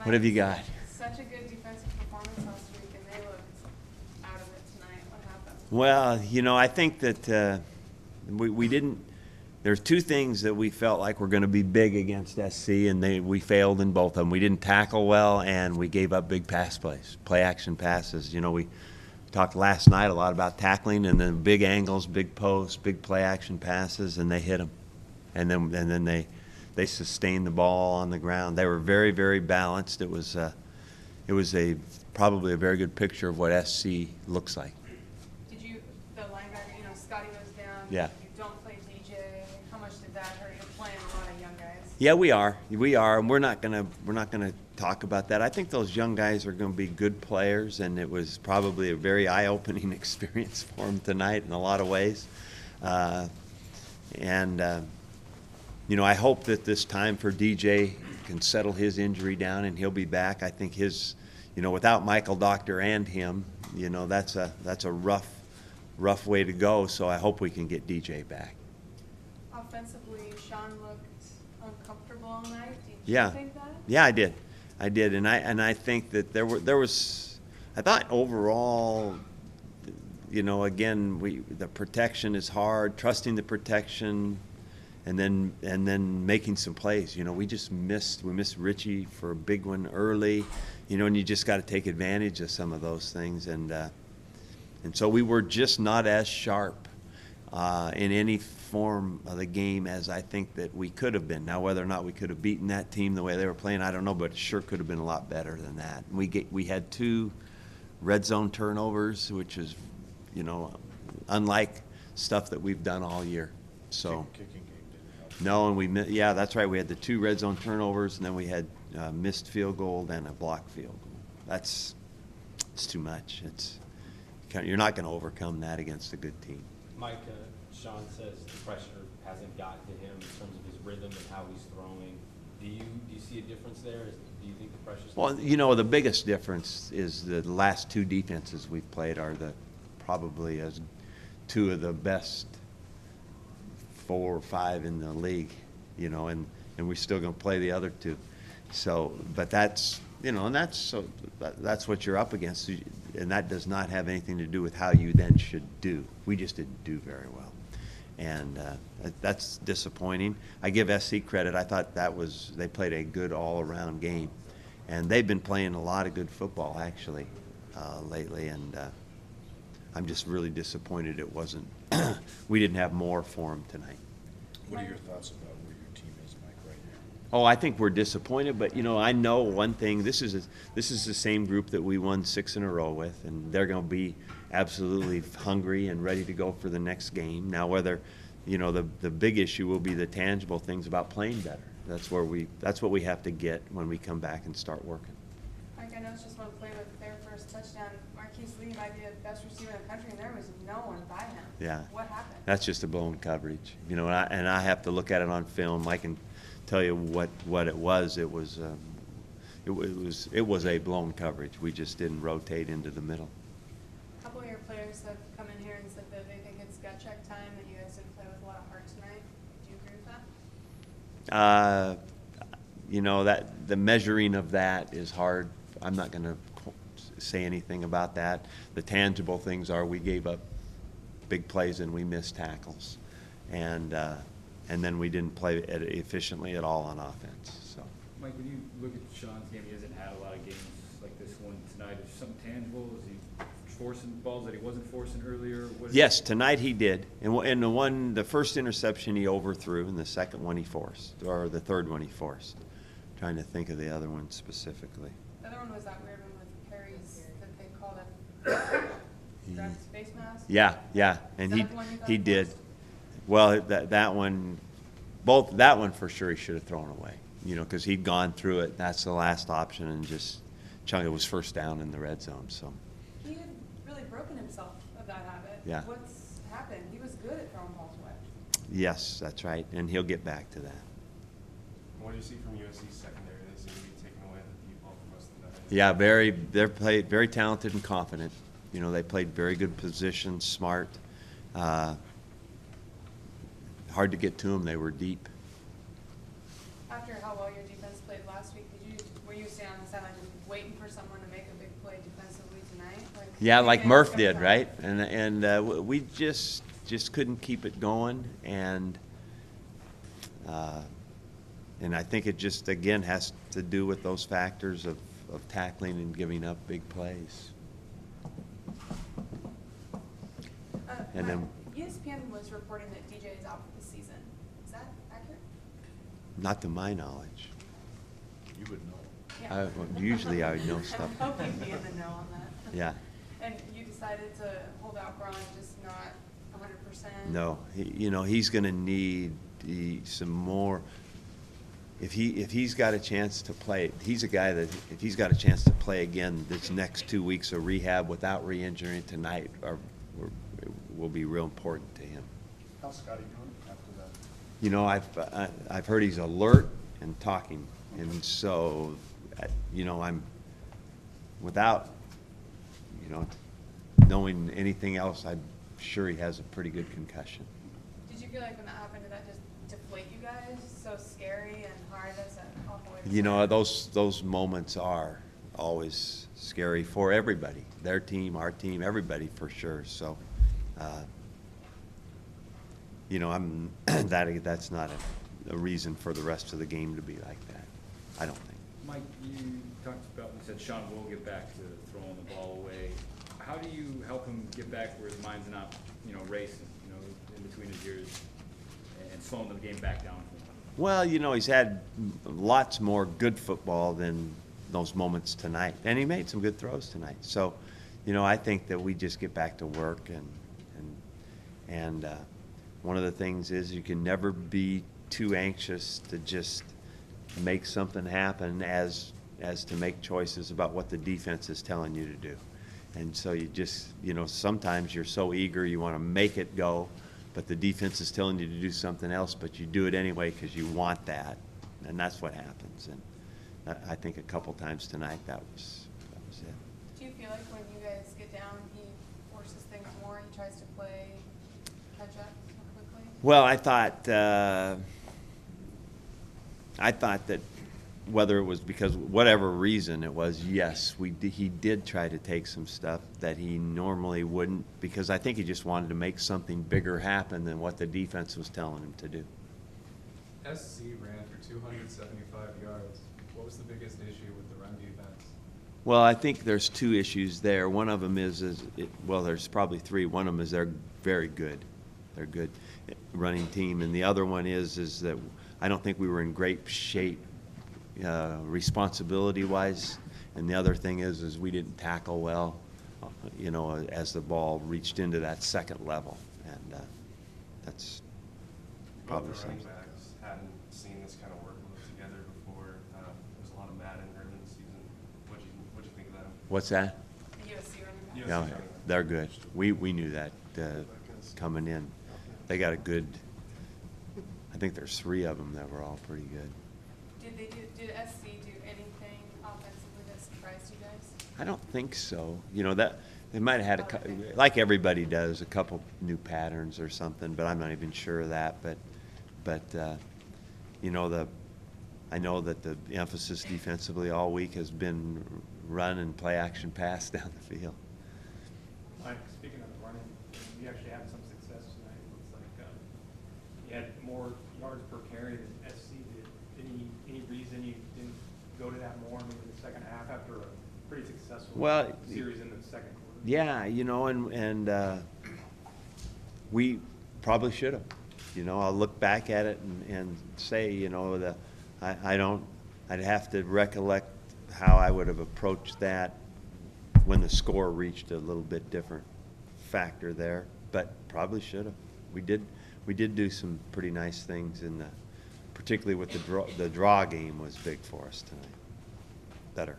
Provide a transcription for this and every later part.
What have you got? Such a good defensive performance last week, and they looked out of it tonight. What happened? Well, you know, I think that we didn't. There's two things that we felt like were going to be big against SC, and we failed in both of them. We didn't tackle well, and we gave up big pass plays, play action passes. You know, we talked last night a lot about tackling, and then big angles, big posts, big play action passes, and they hit them, and then they sustained the ball on the ground. They were very, very balanced. It was probably a very good picture of what SC looks like. Did you, the linebacker, you know, Scotty was down. Yeah. You don't play DJ. How much did that hurt? You're playing a lot of young guys. Yeah, we are, and we're not gonna talk about that. I think those young guys are going to be good players, and it was probably a very eye-opening experience for them tonight in a lot of ways. You know, I hope that this time for DJ can settle his injury down, and he'll be back. I think his, you know, without Michael Doctor and him, you know, that's a rough way to go. So I hope we can get DJ back. Offensively, Sean looked uncomfortable all night. Did Yeah. you think that? Yeah, I did, and I think that there was. I thought overall, you know, again, the protection is hard, trusting the protection, and then making some plays. You know, we missed Richie for a big one early, you know, and you just got to take advantage of some of those things, and so we were just not as sharp in any form of the game as I think that we could have been. Now, whether or not we could have beaten that team the way they were playing, I don't know, but it sure could have been a lot better than that. We had 2 red zone turnovers, which is, you know, unlike stuff that we've done all year. So Kicking game didn't help. no, and yeah, that's right. We had the 2 red zone turnovers, and then we had missed field goal and a blocked field goal. It's too much. You're not going to overcome that against a good team. Mike, Sean says the pressure hasn't gotten to him in terms of his rhythm and how he's throwing. Do you see a difference there? Do you think the pressure's? Well, you know, the biggest difference is the last 2 defenses we've played are probably as 2 of the best 4 or 5 in the league, you know, and we're still going to play the other 2. So, but that's, you know, and that's what you're up against, and that does not have anything to do with how you then should do. We just didn't do very well, and that's disappointing. I give SC credit. I thought they played a good all-around game, and they've been playing a lot of good football actually lately, and I'm just really disappointed it wasn't. We didn't have more for them tonight. What are your thoughts about where your team is, Mike, right now? Oh, I think we're disappointed, but you know, I know one thing. This is the same group that we won 6 in a row with, and they're going to be absolutely hungry and ready to go for the next game. Now, whether, you know, the big issue will be the tangible things about playing better. That's what we have to get when we come back and start working. Mike, I know it's just one play, but their first touchdown, Marquise Lee might be the best receiver in the country, and there was no one by him. Yeah. What happened? That's just a blown coverage, you know, and I have to look at it on film. I can tell you what it was. It was a blown coverage. We just didn't rotate into the middle. A couple of your players have come in here and said that they think it's gut check time, that you guys didn't play with a lot of heart tonight. Do you agree with that? You know, that the measuring of that is hard. I'm not going to say anything about that. The tangible things are we gave up big plays and we missed tackles, and then we didn't play efficiently at all on offense. So, Mike, when you look at Sean's game, he hasn't had a lot of games like this one tonight. Is something tangible? Is he forcing balls that he wasn't forcing earlier? yes, tonight he did, and the first interception he overthrew, and the second one he forced, or the third one he forced. I'm trying to think of the other one specifically. The other one was that weird one with Perry's that they called it. Grabbed his face mask. Yeah, and Is that the one you thought he he did. forced? Well, that one for sure he should have thrown away, you know, because he'd gone through it. That's the last option, and just it was first down in the red zone. So He had really broken himself of that habit. Yeah. What's happened? He was good at throwing balls away. yes, that's right, and he'll get back to that. What do you see from USC's secondary? They seem to be taking away the deep ball for most of the night. Yeah, they're played very talented and confident. You know, they played very good position, smart. Hard to get to them. They were deep. After how well your defense played last week, were were you standing on the sideline just waiting for someone to make a big play defensively tonight? Yeah, you like guys Murph got did, time? right? We just couldn't keep it going, and I think it just, again, has to do with those factors of tackling and giving up big plays. And then- ESPN was reporting that DJ is out for the season. Is that accurate? Not to my knowledge. You would know. Yeah. Usually I would know stuff. I'm hoping to be in the know on that. Yeah. And you decided to hold out Braun, just not 100%? No, he's going to need some more. If he's got a chance to play, he's a guy that if he's got a chance to play again this next 2 weeks of rehab without re-injuring tonight, will be real important to him. How's Scotty doing after that? I've heard he's alert and talking, and so I'm without knowing anything else, I'm sure he has a pretty good concussion. Did you feel like when that happened, did that just deflate you guys? So scary and hard, that's an awful way to say it. Those moments are always scary for everybody, their team, our team, everybody for sure. So, that's not a reason for the rest of the game to be like that. I don't think. Mike, you said Sean will get back to throwing the ball away. How do you help him get back where his mind's not, racing, in between his ears and slowing the game back down for him? Well, he's had lots more good football than those moments tonight, and he made some good throws tonight. So, I think that we just get back to work, and one of the things is you can never be too anxious to just make something happen as to make choices about what the defense is telling you to do. And so you just, sometimes you're so eager you want to make it go, but the defense is telling you to do something else, but you do it anyway because you want that, and that's what happens. And I think a couple times tonight that was it. Do you feel like when you guys get down, he forces things more, he tries to play catch up more quickly? Well, I thought that whether it was because whatever reason it was, yes, he did try to take some stuff that he normally wouldn't, because I think he just wanted to make something bigger happen than what the defense was telling him to do. SC ran for 275 yards. What was the biggest issue with the run defense? Well, I think there's two issues there. One of them there's probably three. One of them is they're very good. They're a good running team. And the other one is that I don't think we were in great shape responsibility-wise. And the other thing is we didn't tackle well, as the ball reached into that second level. And that's probably Both the running something. backs hadn't seen this kind of workload together before. There was a lot of Madden early in the season. What'd you think of that? What's that? The USC running back? USC No, running back. they're good. We knew that coming in. They got a good, I think there's three of them that were all pretty good. Did SC do anything offensively that surprised you guys? I don't think so. That they might have had like everybody does, a couple new patterns or something, but I'm not even sure of that. But I know that the emphasis defensively all week has been run and play action pass down the field. Mike, speaking of the running, you actually had some success tonight. It looks like you had more yards per carry than SC did. Any reason you didn't go to that more maybe in the second half after a pretty successful series in the second quarter? Yeah, and we probably should have. I'll look back at it and say, I'd have to recollect how I would have approached that when the score reached a little bit different factor there, but probably should have. We did do some pretty nice things particularly with the draw game was big for us tonight. Better.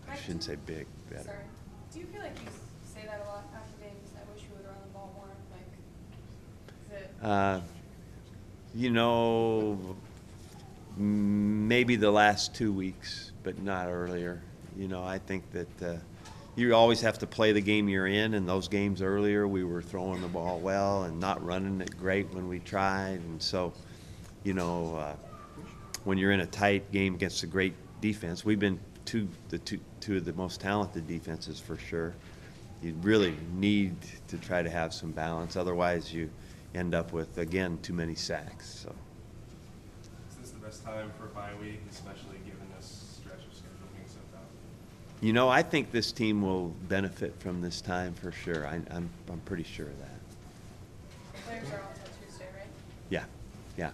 I shouldn't say big, better. Sorry. Do you feel like you say that a lot after games? I wish we would run the ball more. Maybe the last 2 weeks, but not earlier. I think that you always have to play the game you're in, and those games earlier we were throwing the ball well and not running it great when we tried. And so, when you're in a tight game against a great defense. We've been two of the most talented defenses for sure. You really need to try to have some balance, otherwise you end up with, again, too many sacks, so. Is this the best time for a bye week, especially given this stretch of schedule being so tough? You know, I think this team will benefit from this time for sure. I'm pretty sure of that. Players are all till Tuesday, right? Yeah, yeah.